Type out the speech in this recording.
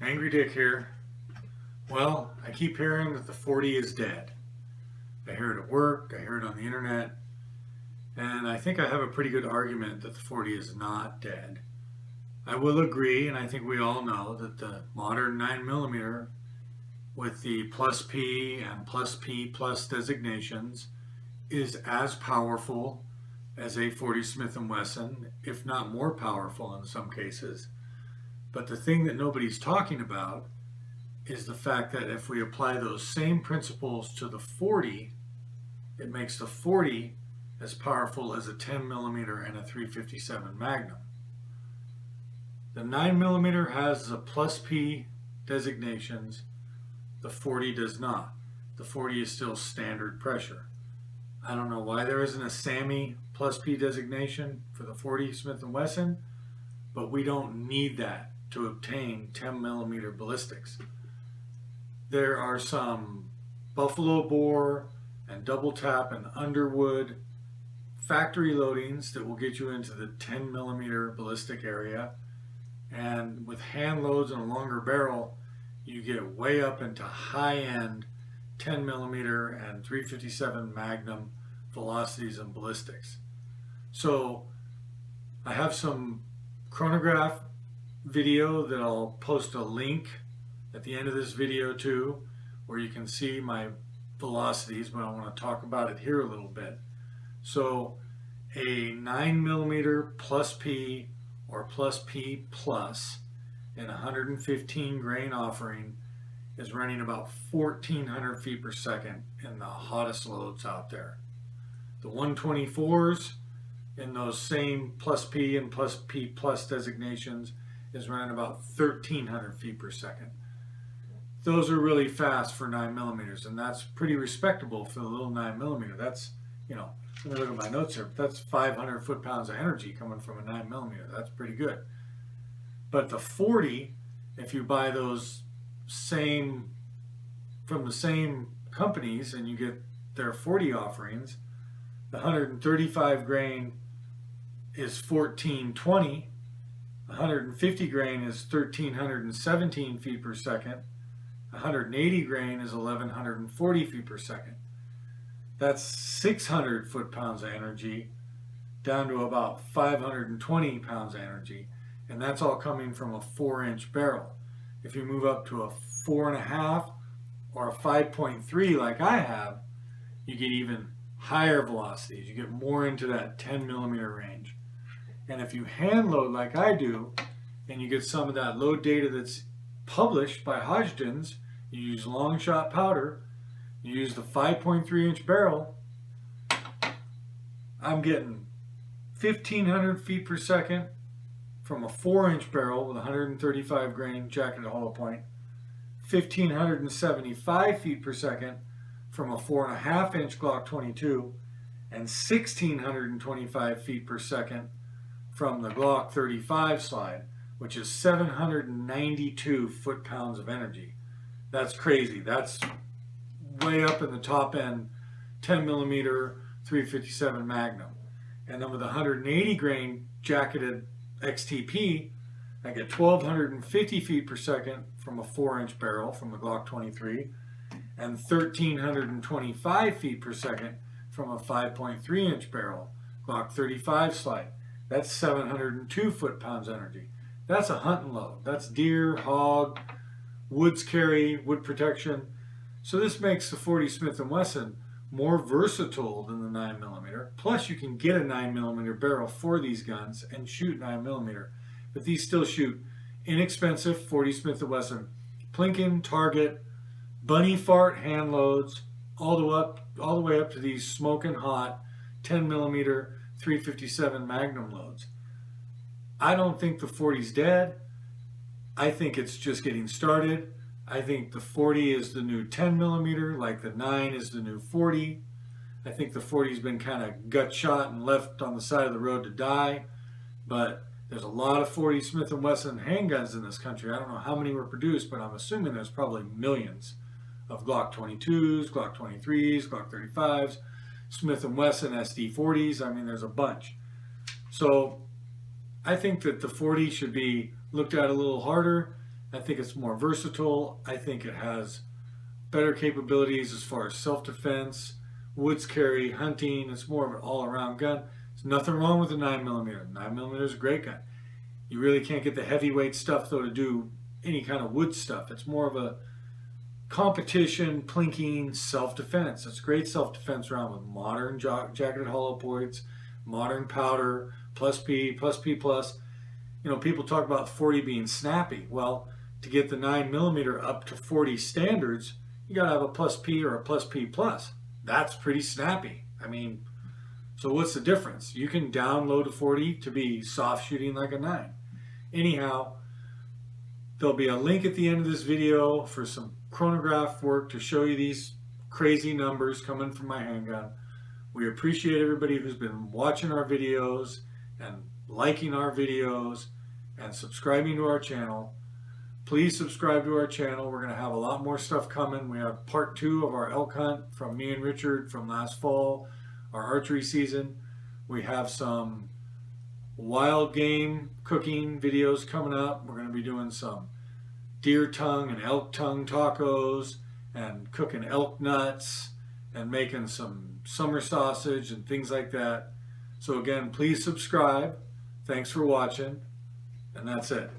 Angry Dick here. Well, I keep hearing that the 40 is dead. I hear it at work, I hear it on the internet, and I think I have a pretty good argument that the 40 is not dead. I will agree, and I think we all know, that the modern 9mm with the plus P and plus P plus designations is as powerful as a 40 Smith & Wesson, if not more powerful in some cases. But the thing that nobody's talking about is the fact that if we apply those same principles to the 40, it makes the 40 as powerful as a 10mm and a 357 Magnum. The 9mm has the plus P designations, the 40 does not. The 40 is still standard pressure. I don't know why there isn't a SAMI plus P designation for the 40 Smith & Wesson, but we don't need that to obtain 10mm ballistics. There are some buffalo bore and double tap and underwood factory loadings that will get you into the 10mm ballistic area, and with hand loads and a longer barrel you get way up into high-end 10mm and 357 Magnum velocities and ballistics. So I have some Chronograph video that I'll post a link at the end of this video too, where you can see my velocities, but I want to talk about it here a little bit. So a 9mm plus P or plus P plus in 115 grain offering is running about 1,400 feet per second in the hottest loads out there. The 124s in those same plus P and plus P plus designations is running about 1,300 feet per second. Those are really fast for 9mm, and that's pretty respectable for the little 9mm. That's, let me look at my notes here. That's 500 foot-pounds of energy coming from a 9mm. That's pretty good. But the 40, if you buy those from the same companies and you get their 40 offerings, the 135 grain is 1,420, 150 grain is 1,317 feet per second, 180 grain is 1,140 feet per second. That's 600 foot-pounds of energy down to about 520 pounds of energy, and that's all coming from a 4-inch barrel. If you move up to a 4.5 or a 5.3 like I have, you get even higher velocities. You get more into that 10mm range. And if you hand load like I do, and you get some of that load data that's published by Hodgdon's, you use long shot powder, you use the 5.3-inch barrel, I'm getting 1,500 feet per second from a 4-inch barrel with 135 grain jacketed hollow point, 1,575 feet per second from a 4.5-inch Glock 22, and 1,625 feet per second from the Glock 35 slide, which is 792 foot-pounds of energy. That's crazy. That's way up in the top end 10mm 357 Magnum. And then with 180 grain jacketed XTP, I get 1,250 feet per second from a 4-inch barrel from the Glock 23, and 1,325 feet per second from a 5.3-inch barrel Glock 35 slide. That's 702 foot-pounds energy. That's a hunting load. That's deer, hog, woods carry, wood protection. So this makes the 40 Smith & Wesson more versatile than the 9mm. Plus you can get a 9mm barrel for these guns and shoot 9mm. But these still shoot inexpensive 40 Smith & Wesson Plinkin, Target, bunny fart hand loads, all the way up to these smoking hot 10mm 357 Magnum loads. I don't think the 40's dead. I think it's just getting started. I think the 40 is the new 10mm, like the 9 is the new 40. I think the 40's been kind of gut shot and left on the side of the road to die, but there's a lot of 40 Smith & Wesson handguns in this country. I don't know how many were produced, but I'm assuming there's probably millions of Glock 22s, Glock 23s, Glock 35s, Smith & Wesson SD40s. I mean, there's a bunch. So I think that the 40 should be looked at a little harder. I think it's more versatile. I think it has better capabilities as far as self-defense, woods carry, hunting. It's more of an all-around gun. There's nothing wrong with the 9mm. 9mm is a great gun. You really can't get the heavyweight stuff, though, to do any kind of wood stuff. It's more of a competition, plinking, self-defense. It's a great self-defense round with modern jacketed hollow points, modern powder, plus P, plus P+. You know, people talk about 40 being snappy. Well, to get the 9mm up to 40 standards, you gotta have a plus P or a plus P+. That's pretty snappy. I mean, so what's the difference? You can download a 40 to be soft shooting like a 9. Anyhow, there'll be a link at the end of this video for some chronograph work to show you these crazy numbers coming from my handgun. We appreciate everybody who's been watching our videos and liking our videos and subscribing to our channel. Please subscribe to our channel. We're going to have a lot more stuff coming. We have part 2 of our elk hunt from me and Richard from last fall, our archery season. We have some wild game cooking videos coming up. We're going to be doing some deer tongue and elk tongue tacos and cooking elk nuts and making some summer sausage and things like that. So again, please subscribe. Thanks for watching, and that's it.